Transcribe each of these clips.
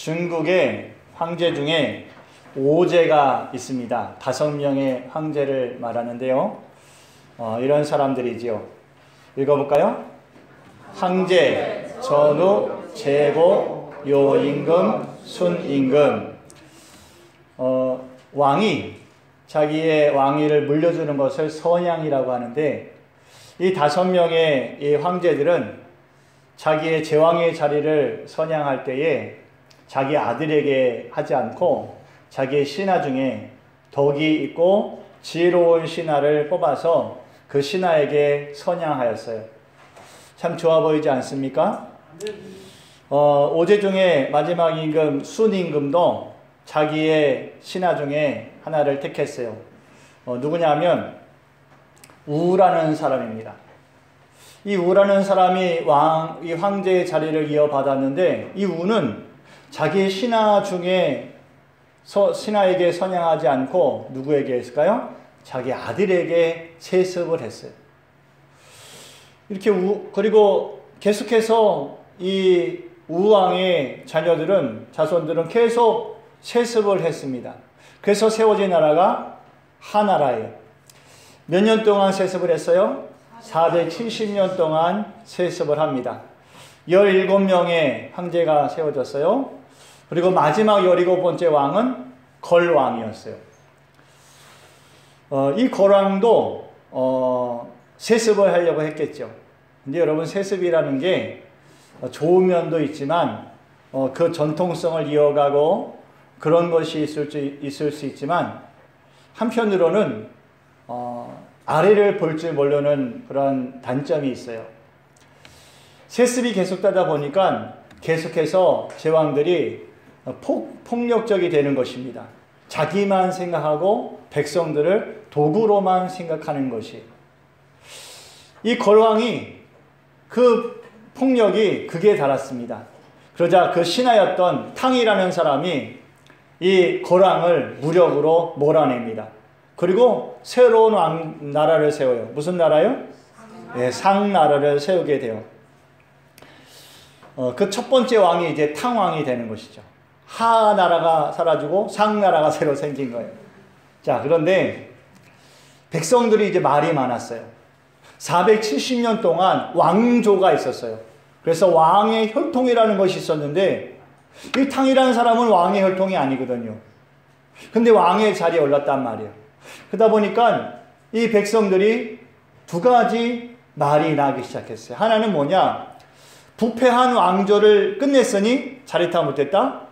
중국의 황제 중에 5제가 있습니다. 5명의 황제를 말하는데요. 이런 사람들이지요. 읽어볼까요? 황제, 전후, 제고, 요임금, 순임금. 왕이 자기의 왕위를 물려주는 것을 선양이라고 하는데, 이 5명의 이 황제들은 자기의 제왕의 자리를 선양할 때에 자기 아들에게 하지 않고 자기의 신하 중에 덕이 있고 지혜로운 신하를 뽑아서 그 신하에게 선양하였어요. 참 좋아 보이지 않습니까? 5제 중에 마지막 임금 순임금도 자기의 신하 중에 하나를 택했어요. 누구냐면 우라는 사람입니다. 이 우라는 사람이 이 황제의 자리를 이어받았는데, 이 우는 자기의 신하 중에 신하에게 선양하지 않고 누구에게 했을까요? 자기 아들에게 세습을 했어요. 이렇게 그리고 계속해서 이 우왕의 자손들은 계속 세습을 했습니다. 그래서 세워진 나라가 하나라예요. 몇 년 동안 세습을 했어요? 470년 동안 세습을 합니다. 17명의 황제가 세워졌어요. 그리고 마지막 17번째 왕은 걸왕이었어요. 이 걸왕도 세습을 하려고 했겠죠. 근데 여러분, 세습이라는 게 좋은 면도 있지만 그 전통성을 이어가고 그런 것이 있을 수 있지만, 한편으로는 아래를 볼 줄 모르는 그런 단점이 있어요. 세습이 계속되다 보니까 계속해서 제왕들이 폭력적이 되는 것입니다. 자기만 생각하고 백성들을 도구로만 생각하는 것이. 이 걸왕이 그 폭력이 극에 달했습니다. 그러자 그 신하였던 탕이라는 사람이 이 걸왕을 무력으로 몰아냅니다. 그리고 새로운 나라를 세워요. 무슨 나라요? 네, 상나라를 세우게 돼요. 그 첫 번째 왕이 이제 탕왕이 되는 것이죠. 하나라가 사라지고 상나라가 새로 생긴 거예요. 자, 그런데 백성들이 이제 말이 많았어요. 470년 동안 왕조가 있었어요. 그래서 왕의 혈통이라는 것이 있었는데, 이 탕이라는 사람은 왕의 혈통이 아니거든요. 근데 왕의 자리에 올랐단 말이에요. 그러다 보니까 이 백성들이 두 가지 말이 나기 시작했어요. 하나는 뭐냐? 부패한 왕조를 끝냈으니 잘했다 못했다?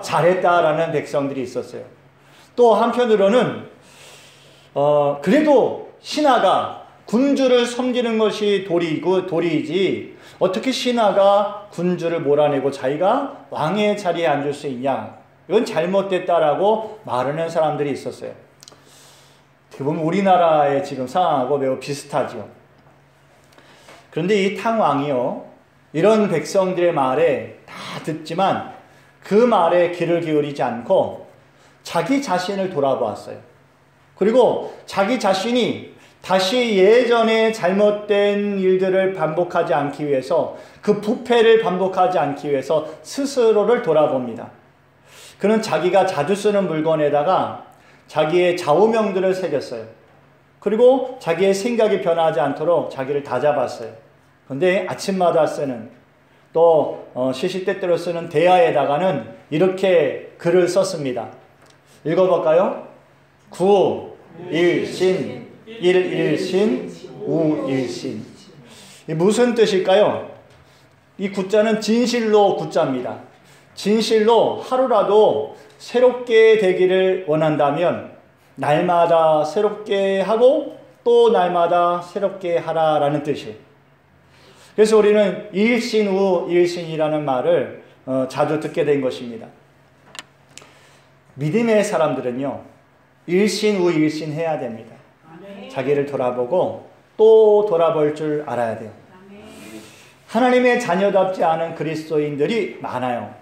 잘했다라는 백성들이 있었어요. 또 한편으로는 그래도 신하가 군주를 섬기는 것이 도리이지 어떻게 신하가 군주를 몰아내고 자기가 왕의 자리에 앉을 수 있냐? 이건 잘못됐다라고 말하는 사람들이 있었어요. 어떻게 보면 우리나라의 지금 상황하고 매우 비슷하죠. 그런데 이 탕왕이요, 이런 백성들의 말에 다 듣지만 그 말에 귀를 기울이지 않고 자기 자신을 돌아보았어요. 그리고 자기 자신이 다시 예전에 잘못된 일들을 반복하지 않기 위해서, 그 부패를 반복하지 않기 위해서 스스로를 돌아봅니다. 그는 자기가 자주 쓰는 물건에다가 자기의 좌우명들을 새겼어요. 그리고 자기의 생각이 변하지 않도록 자기를 다잡았어요. 그런데 아침마다 쓰는, 또 시시때때로 쓰는 대야에다가는 이렇게 글을 썼습니다. 읽어볼까요? 구일신, 일일신, 우일신. 무슨 뜻일까요? 이 구자는 진실로 구자입니다. 진실로 하루라도 새롭게 되기를 원한다면 날마다 새롭게 하고 또 날마다 새롭게 하라라는 뜻이에요. 그래서 우리는 일신우 일신이라는 말을 자주 듣게 된 것입니다. 믿음의 사람들은요, 일신우 일신 해야 됩니다. 자기를 돌아보고 또 돌아볼 줄 알아야 돼요. 하나님의 자녀답지 않은 그리스도인들이 많아요.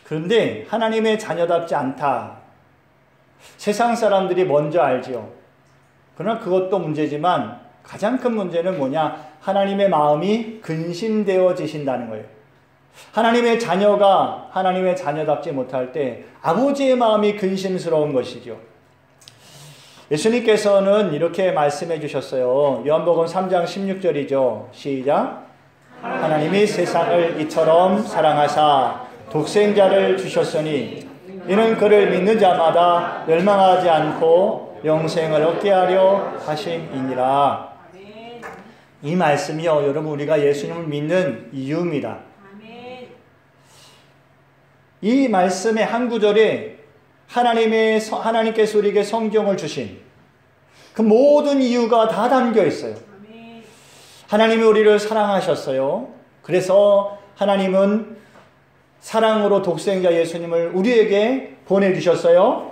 그런데 하나님의 자녀답지 않다, 세상 사람들이 먼저 알지요. 그러나 그것도 문제지만 가장 큰 문제는 뭐냐? 하나님의 마음이 근심되어지신다는 거예요. 하나님의 자녀가 하나님의 자녀답지 못할 때 아버지의 마음이 근심스러운 것이죠. 예수님께서는 이렇게 말씀해 주셨어요. 요한복음 3장 16절이죠. 시작. 하나님이 세상을 이처럼 사랑하사 독생자를 주셨으니 이는 그를 믿는 자마다 멸망하지 않고 영생을 얻게 하려 하심이니라. 이 말씀이요, 여러분, 우리가 예수님을 믿는 이유입니다. 이 말씀의 한 구절에 하나님께서 우리에게 성경을 주신 그 모든 이유가 다 담겨 있어요. 하나님이 우리를 사랑하셨어요. 그래서 하나님은 사랑으로 독생자 예수님을 우리에게 보내주셨어요.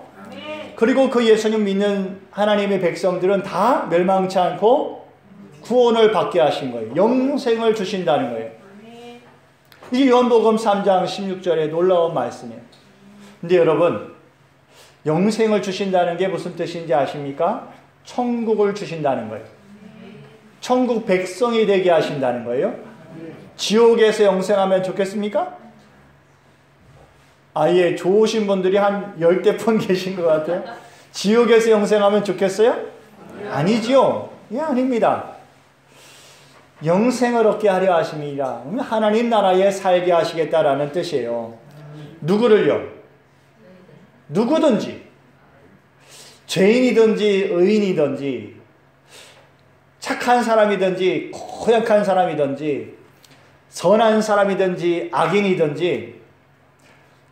그리고 그 예수님 믿는 하나님의 백성들은 다 멸망치 않고 구원을 받게 하신 거예요. 영생을 주신다는 거예요. 이 요한복음 3장 16절에 놀라운 말씀이에요. 근데 여러분, 영생을 주신다는 게 무슨 뜻인지 아십니까? 천국을 주신다는 거예요. 천국 백성이 되게 하신다는 거예요. 지옥에서 영생하면 좋겠습니까? 아예 좋으신 분들이 한 10대분 계신 것 같아요. 지옥에서 영생하면 좋겠어요? 아니지요. 예, 아닙니다. 영생을 얻게 하려 하심이라. 하나님 나라에 살게 하시겠다라는 뜻이에요. 누구를요? 누구든지, 죄인이든지 의인이든지 착한 사람이든지 고약한 사람이든지 선한 사람이든지 악인이든지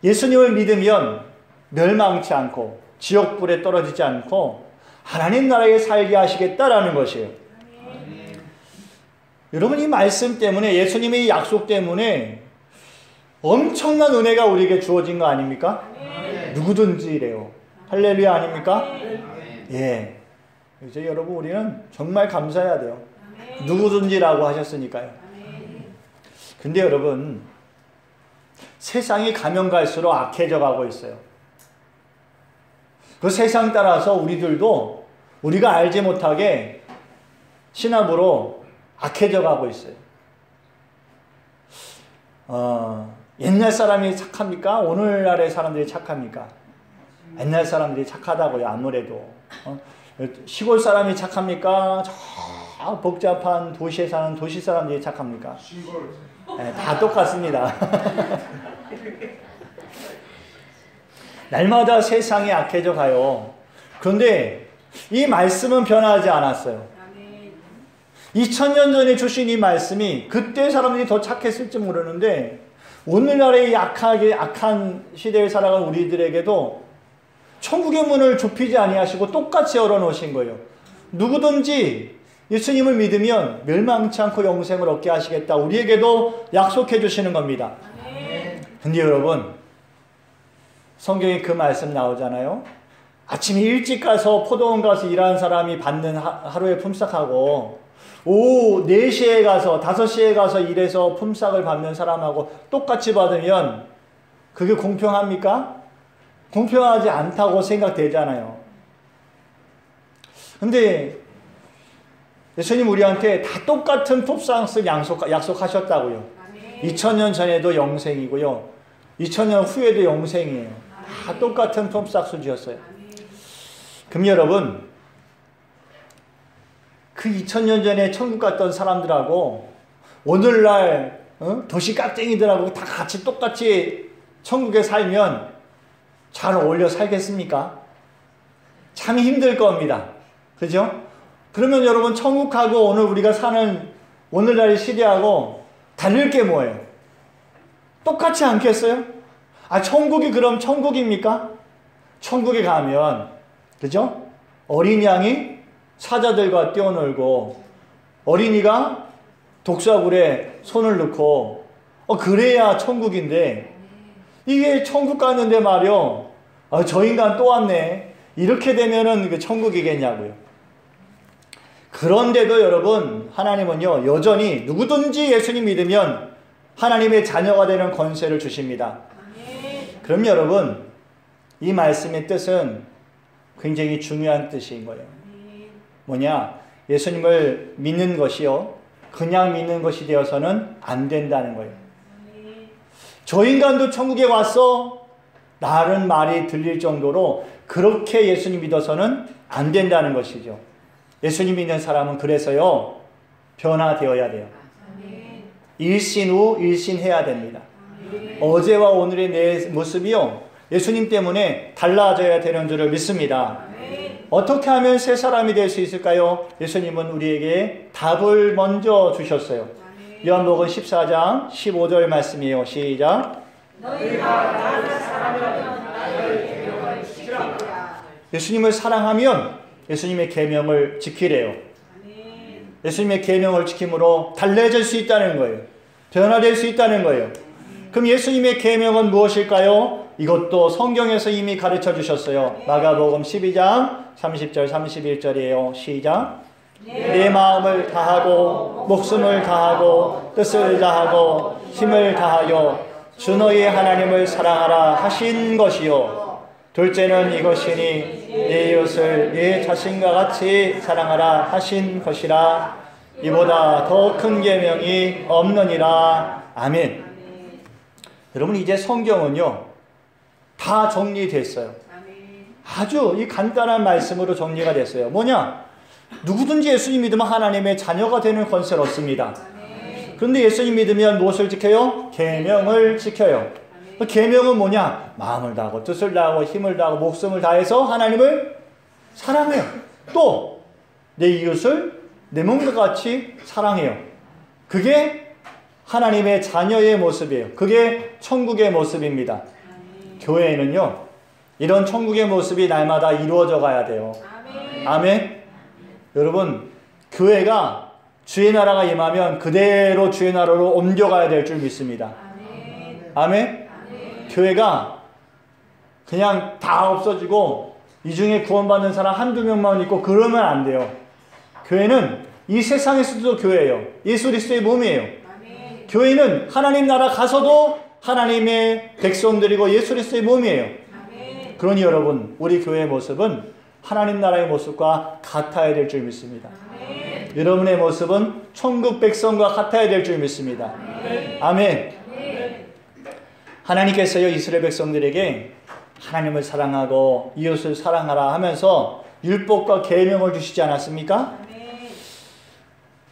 예수님을 믿으면 멸망치 않고 지옥불에 떨어지지 않고 하나님 나라에 살게 하시겠다라는 것이에요. 여러분, 이 말씀 때문에, 예수님의 이 약속 때문에 엄청난 은혜가 우리에게 주어진 거 아닙니까? 누구든지래요. 할렐루야 아닙니까? 예. 이제 여러분, 우리는 정말 감사해야 돼요. 누구든지라고 하셨으니까요. 근데 여러분, 세상이 가면 갈수록 악해져 가고 있어요. 그 세상 따라서 우리들도 우리가 알지 못하게 신압으로 악해져 가고 있어요. 옛날 사람이 착합니까? 오늘날의 사람들이 착합니까? 옛날 사람들이 착하다고요, 아무래도. 시골 사람이 착합니까? 저 복잡한 도시에 사는 도시 사람들이 착합니까? 네, 다 똑같습니다. 날마다 세상이 악해져 가요. 그런데 이 말씀은 변하지 않았어요. 2000년 전에 주신 이 말씀이 그때 사람들이 더 착했을지 모르는데 오늘날의 악한 시대에 살아가는 우리들에게도 천국의 문을 좁히지 아니하시고 똑같이 열어놓으신 거예요. 누구든지 예수님을 믿으면 멸망치 않고 영생을 얻게 하시겠다. 우리에게도 약속해 주시는 겁니다. 근데 여러분, 성경에 그 말씀 나오잖아요. 아침에 일찍 가서 포도원 가서 일하는 사람이 받는 하루의 품삯하고 오후 4시에 가서 5시에 가서 일해서 품삯을 받는 사람하고 똑같이 받으면 그게 공평합니까? 공평하지 않다고 생각되잖아요. 근데 예수님 우리한테 다 똑같은 품삯을 약속하셨다고요. 2000년 전에도 영생이고요. 2000년 후에도 영생이에요. 다 똑같은 품삯을 주셨어요. 그럼 여러분, 그 2000년 전에 천국 갔던 사람들하고 오늘날 도시 깍쟁이들하고 다 같이 똑같이 천국에 살면 잘 어울려 살겠습니까? 참 힘들 겁니다. 그죠? 그러면 여러분, 천국하고 오늘 우리가 사는 오늘날의 시대하고 다를 게 뭐예요? 똑같지 않겠어요? 천국이 그럼 천국입니까? 천국에 가면, 그죠? 어린 양이 사자들과 뛰어놀고 어린이가 독사굴에 손을 넣고 그래야 천국인데, 이게 천국 가는데 말이요, 저 인간 또 왔네, 이렇게 되면은 그 천국이겠냐고요. 그런데도 여러분, 하나님은요 여전히 누구든지 예수님 믿으면 하나님의 자녀가 되는 권세를 주십니다. 그럼 여러분, 이 말씀의 뜻은 굉장히 중요한 뜻인 거예요. 뭐냐? 예수님을 믿는 것이요, 그냥 믿는 것이 되어서는 안 된다는 거예요. 저 인간도 천국에 왔어? 라는 말이 들릴 정도로 그렇게 예수님 믿어서는 안 된다는 것이죠. 예수님 믿는 사람은 그래서요, 변화되어야 돼요. 일신 후 일신해야 됩니다. 어제와 오늘의 내 모습이요, 예수님 때문에 달라져야 되는 줄을 믿습니다. 어떻게 하면 새 사람이 될 수 있을까요? 예수님은 우리에게 답을 먼저 주셨어요. 요한복음 14장 15절 말씀이에요. 시작. 너희가 나를 사랑하면 나의 계명을 지키라. 예수님을 사랑하면 예수님의 계명을 지키래요. 예수님의 계명을 지킴으로 달라질 수 있다는 거예요. 변화될 수 있다는 거예요. 그럼 예수님의 계명은 무엇일까요? 이것도 성경에서 이미 가르쳐 주셨어요. 마가복음 12장 30절 31절이에요. 시작. 내 마음을 다하고 목숨을 다하고 뜻을 다하고 힘을 다하여 주 너희 하나님을 사랑하라 하신 것이요. 둘째는 이것이니 내 이웃을 네 자신과 같이 사랑하라 하신 것이라. 이보다 더 큰 계명이 없느니라. 아멘. 여러분, 이제 성경은요 다 정리됐어요. 아주 이 간단한 말씀으로 정리가 됐어요. 뭐냐? 누구든지 예수님 믿으면 하나님의 자녀가 되는 권세를 얻습니다. 그런데 예수님 믿으면 무엇을 지켜요? 계명을 지켜요. 계명은 뭐냐? 마음을 다하고 뜻을 다하고 힘을 다하고 목숨을 다해서 하나님을 사랑해요. 또 내 이웃을 내 몸과 같이 사랑해요. 그게 하나님의 자녀의 모습이에요. 그게 천국의 모습입니다. 교회에는요 이런 천국의 모습이 날마다 이루어져 가야 돼요. 아멘. 여러분, 교회가 주의 나라가 임하면 그대로 주의 나라로 옮겨가야 될 줄 믿습니다. 아멘. 교회가 그냥 다 없어지고 이 중에 구원받는 사람 한두 명만 있고 그러면 안 돼요. 교회는 이 세상에서도 교회예요. 예수 그리스도의 몸이에요. 교회는 하나님 나라 가서도 하나님의 백성들이고 예수 그리스도의 몸이에요. 그러니 여러분, 우리 교회의 모습은 하나님 나라의 모습과 같아야 될 줄 믿습니다. 여러분의 모습은 천국 백성과 같아야 될 줄 믿습니다. 아멘. 하나님께서요 이스라엘 백성들에게 하나님을 사랑하고 이웃을 사랑하라 하면서 율법과 계명을 주시지 않았습니까?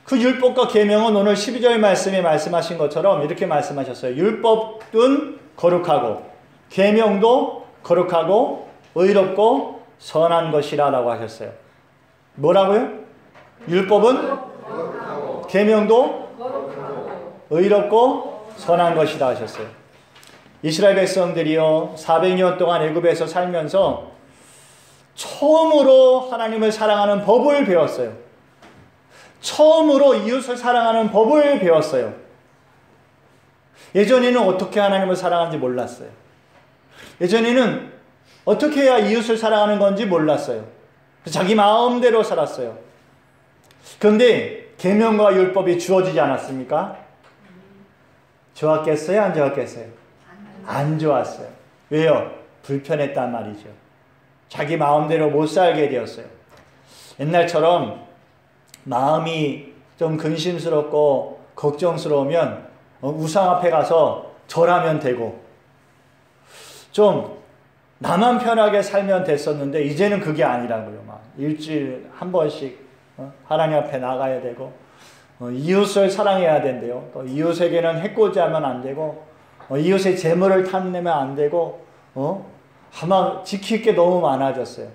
그 율법과 계명은 오늘 12절 말씀에 말씀하신 것처럼 이렇게 말씀하셨어요. 율법은 거룩하고 계명도 거룩하고 의롭고 선한 것이라 라고 하셨어요. 뭐라고요? 율법은 계명도 의롭고 선한 것이다 하셨어요. 이스라엘 백성들이요 400년 동안 애굽에서 살면서 처음으로 하나님을 사랑하는 법을 배웠어요. 처음으로 이웃을 사랑하는 법을 배웠어요. 예전에는 어떻게 하나님을 사랑하는지 몰랐어요. 예전에는 어떻게 해야 이웃을 사랑하는 건지 몰랐어요. 자기 마음대로 살았어요. 그런데 계명과 율법이 주어지지 않았습니까? 좋았겠어요? 안 좋았겠어요? 안 좋았어요. 왜요? 불편했단 말이죠. 자기 마음대로 못 살게 되었어요. 옛날처럼 마음이 좀 근심스럽고 걱정스러우면 우상 앞에 가서 절하면 되고 좀 나만 편하게 살면 됐었는데 이제는 그게 아니라고요. 막 일주일 한 번씩 하나님 앞에 나가야 되고 이웃을 사랑해야 된대요. 또 이웃에게는 해코지하면 안 되고 이웃의 재물을 탐내면 안 되고 아마 지킬 게 너무 많아졌어요.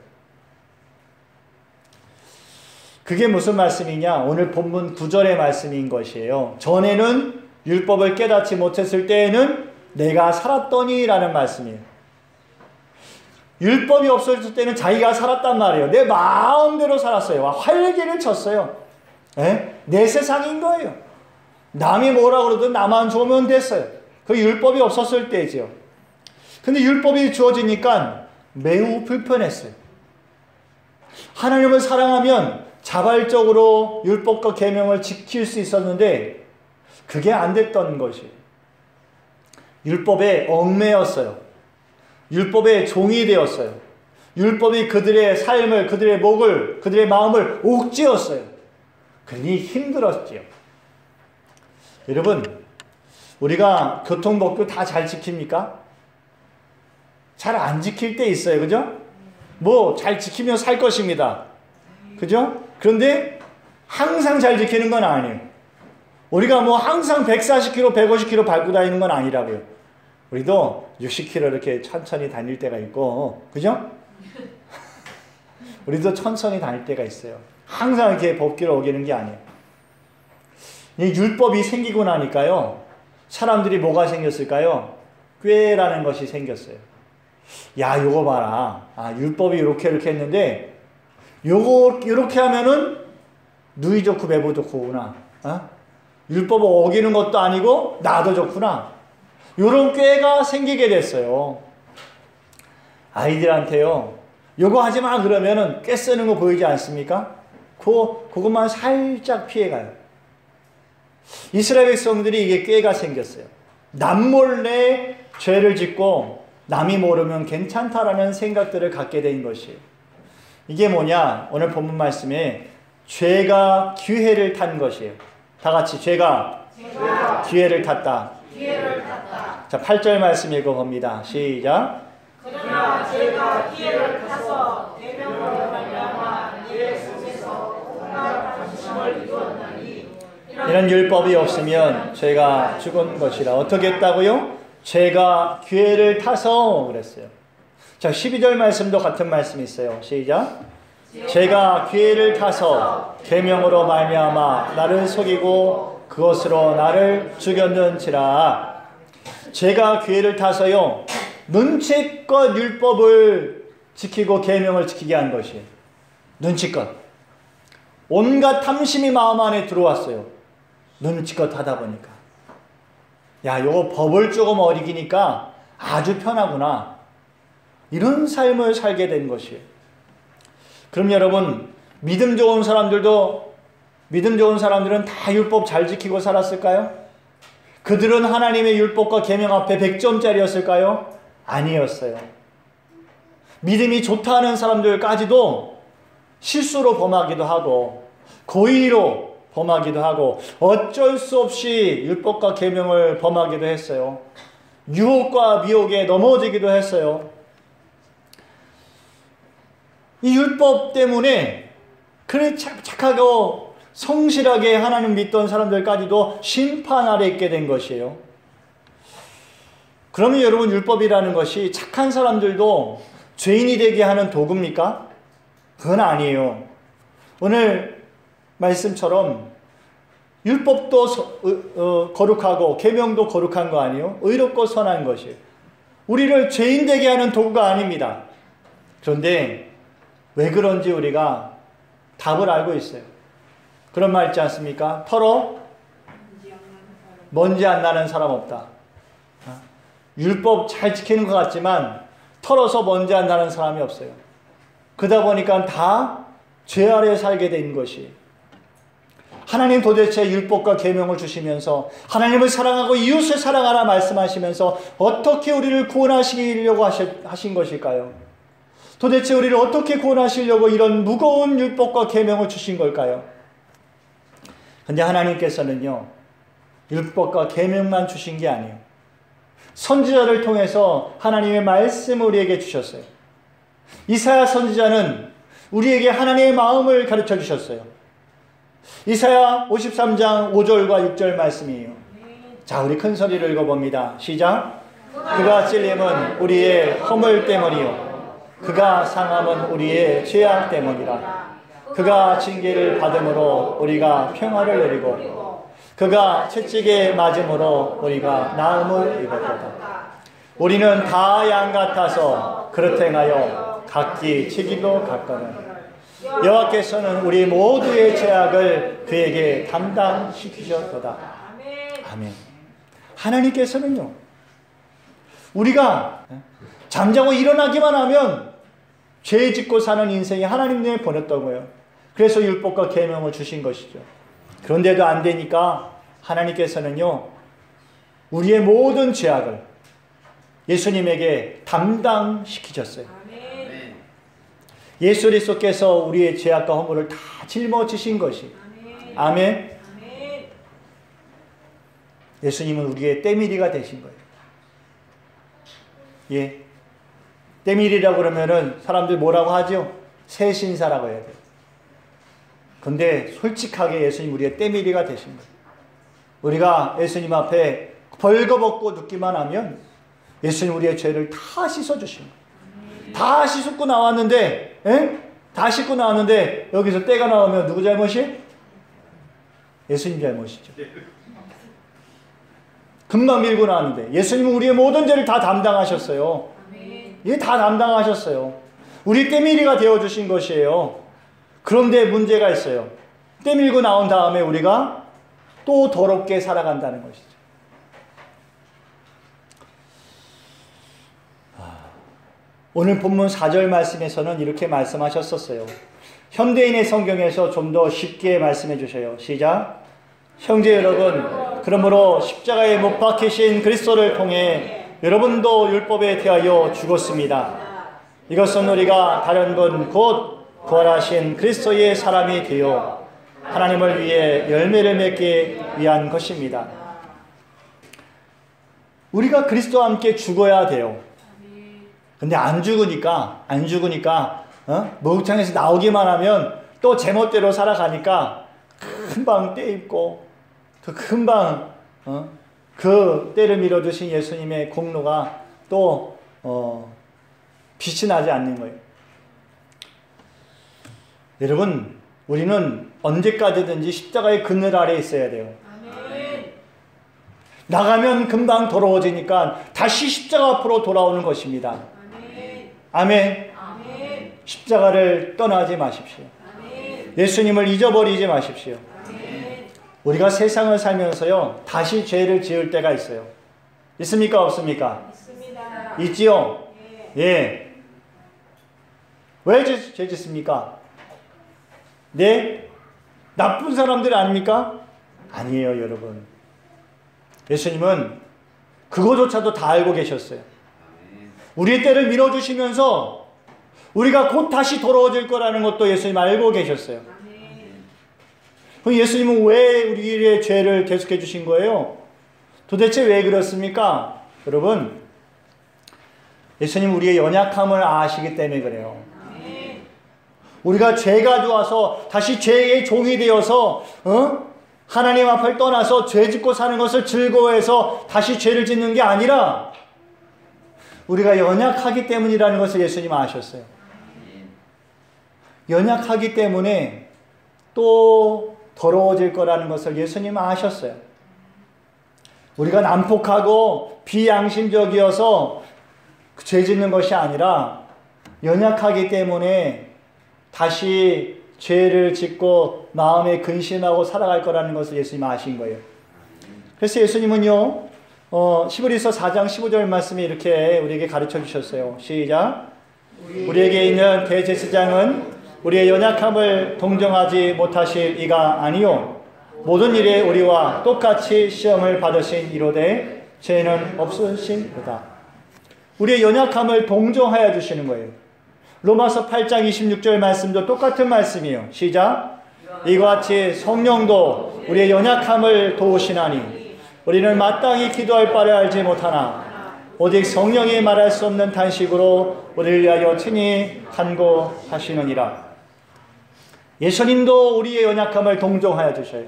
그게 무슨 말씀이냐? 오늘 본문 9절의 말씀인 것이에요. 전에는 율법을 깨닫지 못했을 때에는 내가 살았더니 라는 말씀이에요. 율법이 없었을 때는 자기가 살았단 말이에요. 내 마음대로 살았어요. 활기를 쳤어요. 내 세상인 거예요. 남이 뭐라 그러든 나만 좋으면 됐어요. 그 율법이 없었을 때지요. 근데 율법이 주어지니까 매우 불편했어요. 하나님을 사랑하면 자발적으로 율법과 계명을 지킬 수 있었는데 그게 안 됐던 것이에요. 율법에 얽매였어요. 율법의 종이 되었어요. 율법이 그들의 삶을, 그들의 목을, 그들의 마음을 옥죄었어요. 그러니 힘들었지요. 여러분, 우리가 교통법규 다 잘 지킵니까? 잘 안 지킬 때 있어요. 그죠? 뭐 잘 지키면 살 것입니다. 그죠? 그런데 항상 잘 지키는 건 아니에요. 우리가 뭐 항상 140km, 150km 밟고 다니는 건 아니라고요. 우리도 60km 이렇게 천천히 다닐 때가 있고, 그죠? 우리도 천천히 다닐 때가 있어요. 항상 이렇게 법규를 어기는 게 아니에요. 이 율법이 생기고 나니까요, 사람들이 뭐가 생겼을까요? 꾀라는 것이 생겼어요. 야, 요거 봐라. 아, 율법이 이렇게 했는데, 요거 이렇게 하면은 누이 좋고 매부 좋고구나. 어? 율법을 어기는 것도 아니고 나도 좋구나. 요런 꾀가 생기게 됐어요. 아이들한테요, 요거 하지 마 그러면은 꾀 쓰는 거 보이지 않습니까? 그것만 살짝 피해가요. 이스라엘 백성들이 이게 꾀가 생겼어요. 남몰래 죄를 짓고 남이 모르면 괜찮다라는 생각들을 갖게 된 것이에요. 이게 뭐냐? 오늘 본문 말씀에 죄가 기회를 탄 것이에요. 다 같이 죄가 기회를 탔다. 자, 8절 말씀 읽어봅니다. 시작. 그러나 죄가 기회를 타서 계명으로 말미암아 내 속에서 온갖 방심을 이루었나니 이런 율법이 없으면 죄가 죽은 것이라. 어떻게 했다고요? 죄가 기회를 타서 그랬어요. 자, 12절 말씀도 같은 말씀이 있어요. 시작. 죄가 기회를 타서 계명으로 말미암아 나를 속이고 그것으로 나를 죽였는지라. 죄가 기회를 타서요, 눈치껏 율법을 지키고 계명을 지키게 한 것이에요. 눈치껏. 온갖 탐심이 마음 안에 들어왔어요. 눈치껏 하다 보니까. 야, 요거 법을 조금 어기니까 아주 편하구나. 이런 삶을 살게 된 것이에요. 그럼 여러분, 믿음 좋은 사람들은 다 율법 잘 지키고 살았을까요? 그들은 하나님의 율법과 계명 앞에 100점짜리였을까요? 아니었어요. 믿음이 좋다는 사람들까지도 실수로 범하기도 하고 고의로 범하기도 하고 어쩔 수 없이 율법과 계명을 범하기도 했어요. 유혹과 미혹에 넘어지기도 했어요. 이 율법 때문에 그래 착하고 성실하게 하나님 믿던 사람들까지도 심판 아래 있게 된 것이에요. 그러면 여러분, 율법이라는 것이 착한 사람들도 죄인이 되게 하는 도구입니까? 그건 아니에요. 오늘 말씀처럼 율법도 거룩하고 계명도 거룩한 거 아니에요? 의롭고 선한 것이에요. 우리를 죄인 되게 하는 도구가 아닙니다. 그런데 왜 그런지 우리가 답을 알고 있어요. 그런 말 있지 않습니까? 털어 먼지 안 나는 사람 없다. 율법 잘 지키는 것 같지만 털어서 먼지 안 나는 사람이 없어요. 그러다 보니까 다 죄 아래 살게 된 것이. 하나님 도대체 율법과 계명을 주시면서 하나님을 사랑하고 이웃을 사랑하라 말씀하시면서 어떻게 우리를 구원하시려고 하신 것일까요? 도대체 우리를 어떻게 구원하시려고 이런 무거운 율법과 계명을 주신 걸까요? 근데 하나님께서는요, 율법과 계명만 주신 게 아니에요. 선지자를 통해서 하나님의 말씀을 우리에게 주셨어요. 이사야 선지자는 우리에게 하나님의 마음을 가르쳐 주셨어요. 이사야 53장 5절과 6절 말씀이에요. 자, 우리 큰 소리를 읽어봅니다. 시작. 그가 찔림은 우리의 허물 때문이요 그가 상함은 우리의 죄악 때문이라. 그가 징계를 받음으로 우리가 평화를 누리고 그가 채찍에 맞음으로 우리가 나음을 입었도다. 우리는 다 양 같아서 그릇 행하여 각기 치기도 갔거늘 여호와께서는 우리 모두의 죄악을 그에게 담당시키셨도다. 아멘. 하나님께서는요, 우리가 잠자고 일어나기만 하면 죄 짓고 사는 인생이 하나님 내에 보냈던 거예요. 그래서 율법과 계명을 주신 것이죠. 그런데도 안 되니까 하나님께서는요, 우리의 모든 죄악을 예수님에게 담당시키셨어요. 예수 그리스도께서 우리의 죄악과 허물을 다 짊어지신 것이. 아멘. 예수님은 우리의 때밀이가 되신 거예요. 예. 때밀이라고 그러면은 사람들 뭐라고 하죠? 새신사라고 해야 돼요. 근데 솔직하게 예수님 우리의 때밀이가 되신 거예요. 우리가 예수님 앞에 벌거벗고 눕기만 하면 예수님 우리의 죄를 다 씻어주신 거예요. 다 씻고 나왔는데, 다 씻고 나왔는데 여기서 때가 나오면 누구 잘못이? 예수님 잘못이죠. 금방 밀고 나왔는데 예수님은 우리의 모든 죄를 다 담당하셨어요. 예, 다 담당하셨어요. 우리 때밀이가 되어주신 것이에요. 그런데 문제가 있어요. 때밀고 나온 다음에 우리가 또 더럽게 살아간다는 것이죠. 오늘 본문 4절 말씀에서는 이렇게 말씀하셨었어요. 현대인의 성경에서 좀 더 쉽게 말씀해 주셔요. 시작. 형제 여러분, 그러므로 십자가에 못 박히신 그리스도를 통해 여러분도 율법에 대하여 죽었습니다. 이것은 우리가 다른 분 곧 부활하신 그리스도의 사람이 되어 하나님을 위해 열매를 맺기 위한 것입니다. 우리가 그리스도와 함께 죽어야 돼요. 근데 안 죽으니까 목욕탕에서 나오기만 하면 또 제멋대로 살아가니까 금방 떼입고 그 금방 그 때를 밀어주신 예수님의 공로가 또 빛이 나지 않는 거예요. 여러분, 우리는 언제까지든지 십자가의 그늘 아래에 있어야 돼요. 아멘. 나가면 금방 더러워지니까 다시 십자가 앞으로 돌아오는 것입니다. 아멘. 아멘. 십자가를 떠나지 마십시오. 아멘. 예수님을 잊어버리지 마십시오. 아멘. 우리가 세상을 살면서요, 다시 죄를 지을 때가 있어요. 있습니까? 없습니까? 있습니다. 있지요? 네. 예. 왜 죄 짓습니까? 네? 나쁜 사람들 아닙니까? 아니에요, 여러분. 예수님은 그거조차도 다 알고 계셨어요. 우리의 때를 밀어주시면서 우리가 곧 다시 돌아오질 거라는 것도 예수님 알고 계셨어요. 그럼 예수님은 왜 우리의 죄를 대속해 주신 거예요? 도대체 왜 그렇습니까? 여러분, 예수님 우리의 연약함을 아시기 때문에 그래요. 우리가 죄가 좋아서 다시 죄의 종이 되어서 하나님 앞을 떠나서 죄 짓고 사는 것을 즐거워해서 다시 죄를 짓는 게 아니라 우리가 연약하기 때문이라는 것을 예수님 아셨어요. 연약하기 때문에 또 더러워질 거라는 것을 예수님 아셨어요. 우리가 난폭하고 비양심적이어서 죄 짓는 것이 아니라 연약하기 때문에 다시 죄를 짓고 마음에 근심하고 살아갈 거라는 것을 예수님 아신 거예요. 그래서 예수님은요, 히브리서 4장 15절 말씀이 이렇게 우리에게 가르쳐 주셨어요. 시작. 우리에게 있는 대제사장은 우리의 연약함을 동정하지 못하실 이가 아니요 모든 일에 우리와 똑같이 시험을 받으신 이로되 죄는 없으신도다. 우리의 연약함을 동정하여 주시는 거예요. 로마서 8장 26절 말씀도 똑같은 말씀이에요. 시작. 이와 같이 성령도 우리의 연약함을 도우시나니 우리는 마땅히 기도할 바를 알지 못하나 오직 성령이 말할 수 없는 탄식으로 우리를 위하여 친히 간구하시느니라. 예수님도 우리의 연약함을 동정하여 주셔요.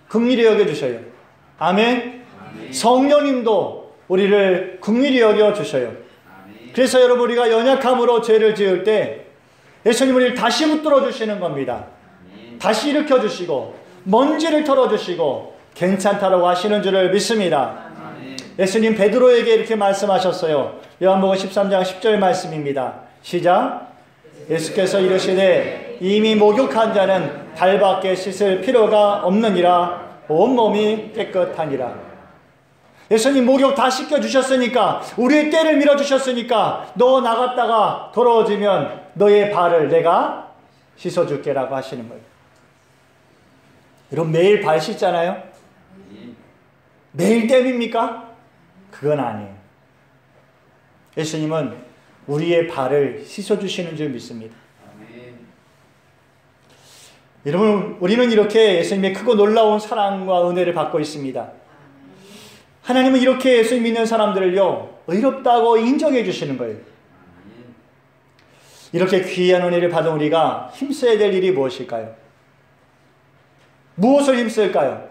긍휼히 여겨 주셔요. 아멘. 성령님도 우리를 긍휼히 여겨 주셔요. 그래서 여러분, 우리가 연약함으로 죄를 지을 때 예수님 우리를 다시 붙들어 주시는 겁니다. 다시 일으켜 주시고 먼지를 털어 주시고 괜찮다라고 하시는 줄을 믿습니다. 예수님 베드로에게 이렇게 말씀하셨어요. 요한복음 13장 10절 말씀입니다. 시작. 예수께서 이르시되 이미 목욕한 자는 발밖에 씻을 필요가 없느니라 온몸이 깨끗하니라. 예수님 목욕 다 씻겨주셨으니까, 우리의 때를 밀어주셨으니까 너 나갔다가 돌아오지면 너의 발을 내가 씻어줄게라고 하시는 거예요. 여러분, 매일 발 씻잖아요? 매일 땜입니까? 그건 아니에요. 예수님은 우리의 발을 씻어주시는 줄 믿습니다. 여러분, 우리는 이렇게 예수님의 크고 놀라운 사랑과 은혜를 받고 있습니다. 하나님은 이렇게 예수 믿는 사람들을요, 의롭다고 인정해 주시는 거예요. 이렇게 귀한 은혜를 받은 우리가 힘써야 될 일이 무엇일까요? 무엇을 힘쓸까요?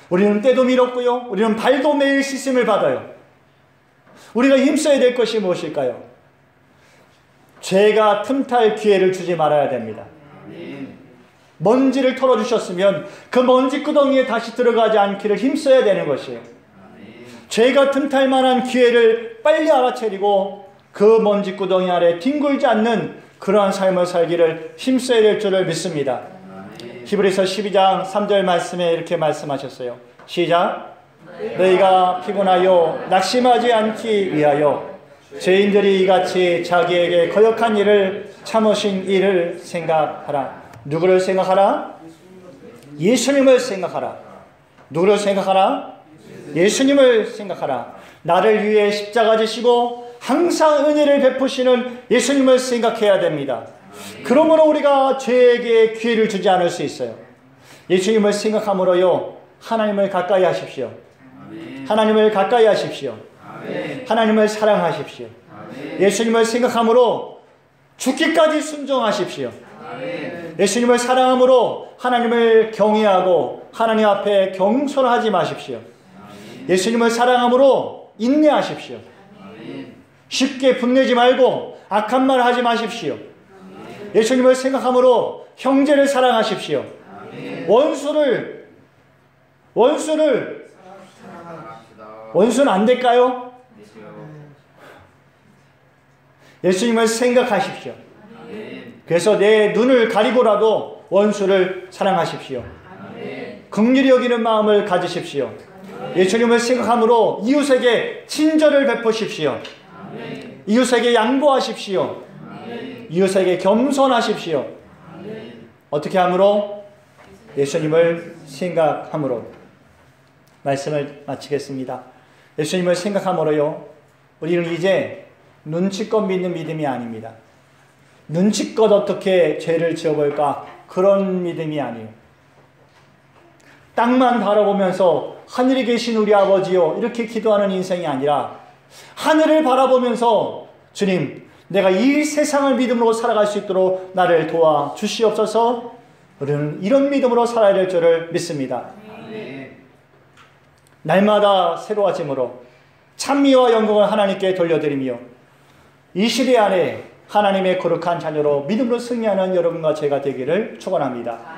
우리는 때도 미뤘고요, 우리는 발도 매일 씻음을 받아요. 우리가 힘써야 될 것이 무엇일까요? 죄가 틈탈 기회를 주지 말아야 됩니다. 먼지를 털어주셨으면 그 먼지 구덩이에 다시 들어가지 않기를 힘써야 되는 것이에요. 죄가 틈탈 만한 기회를 빨리 알아채리고 그 먼지 구덩이 아래 뒹굴지 않는 그러한 삶을 살기를 힘써야 될 줄을 믿습니다. 히브리서 12장 3절 말씀에 이렇게 말씀하셨어요. 시작. 너희가 피곤하여 낙심하지 않기 위하여 죄인들이 이같이 자기에게 거역한 일을 참으신 일을 생각하라. 누구를 생각하라? 예수님을 생각하라. 누구를 생각하라? 예수님을 생각하라. 나를 위해 십자가 지시고 항상 은혜를 베푸시는 예수님을 생각해야 됩니다. 그러므로 우리가 죄에게 기회를 주지 않을 수 있어요. 예수님을 생각함으로요, 하나님을 가까이 하십시오. 하나님을 가까이 하십시오. 하나님을 사랑하십시오. 예수님을 생각함으로 죽기까지 순종하십시오. 예수님을 사랑함으로 하나님을 경외하고 하나님 앞에 경솔하지 마십시오. 예수님을 사랑함으로 인내하십시오. 쉽게 분내지 말고 악한 말 하지 마십시오. 예수님을 생각함으로 형제를 사랑하십시오. 원수는 안 될까요? 예수님을 생각하십시오. 그래서 내 눈을 가리고라도 원수를 사랑하십시오. 긍휼히 여기는 마음을 가지십시오. 예수님을 생각함으로 이웃에게 친절을 베푸십시오. 이웃에게 양보하십시오. 이웃에게 겸손하십시오. 어떻게 함으로? 예수님을 생각함으로. 말씀을 마치겠습니다. 예수님을 생각함으로요, 우리는 이제 눈치껏 믿는 믿음이 아닙니다. 눈치껏 어떻게 죄를 지어볼까, 그런 믿음이 아니에요. 땅만 바라보면서 하늘에 계신 우리 아버지요, 이렇게 기도하는 인생이 아니라 하늘을 바라보면서 주님, 내가 이 세상을 믿음으로 살아갈 수 있도록 나를 도와주시옵소서. 우리는 이런 믿음으로 살아야 될 줄을 믿습니다. 날마다 새로워짐으로 찬미와 영광을 하나님께 돌려드리며 이 시대 안에 하나님의 거룩한 자녀로 믿음으로 승리하는 여러분과 제가 되기를 축원합니다.